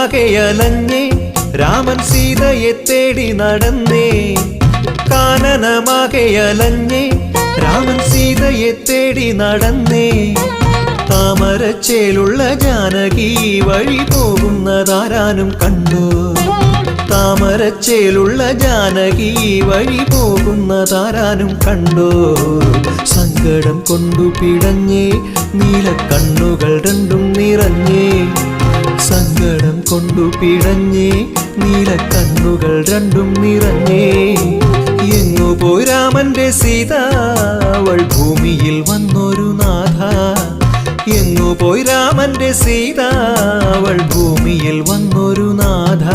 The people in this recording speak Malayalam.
കാനനമാകെയലഞ്ഞേ രാമൻ സീതയെ തേടി നടന്നേ കാനനമാകെയലഞ്ഞേ രാമൻ സീതയെ തേടി നടന്നേ താമരച്ചേലുള്ള ജാനകി വഴി പോകുന്നതാരാനും കണ്ടു താമരച്ചേലുള്ള ജാനകി വഴി പോകുന്നതാരാനും കണ്ടോ സങ്കടം കൊണ്ടു പിടഞ്ഞേ നീലക്കണ്ണുകൾ രണ്ടും നിറഞ്ഞേ സങ്കടം കൊണ്ടു പിടഞ്ഞേ നീലക്കണ്ണുകൾ രണ്ടും നിറഞ്ഞേ എങ്ങു പോയി രാമന്റെ സീത അവൾ ഭൂമിയിൽ വന്നൊരു നാഥ എങ്ങു പോയി രാമന്റെ സീത അവൾ ഭൂമിയിൽ വന്നൊരു നാഥ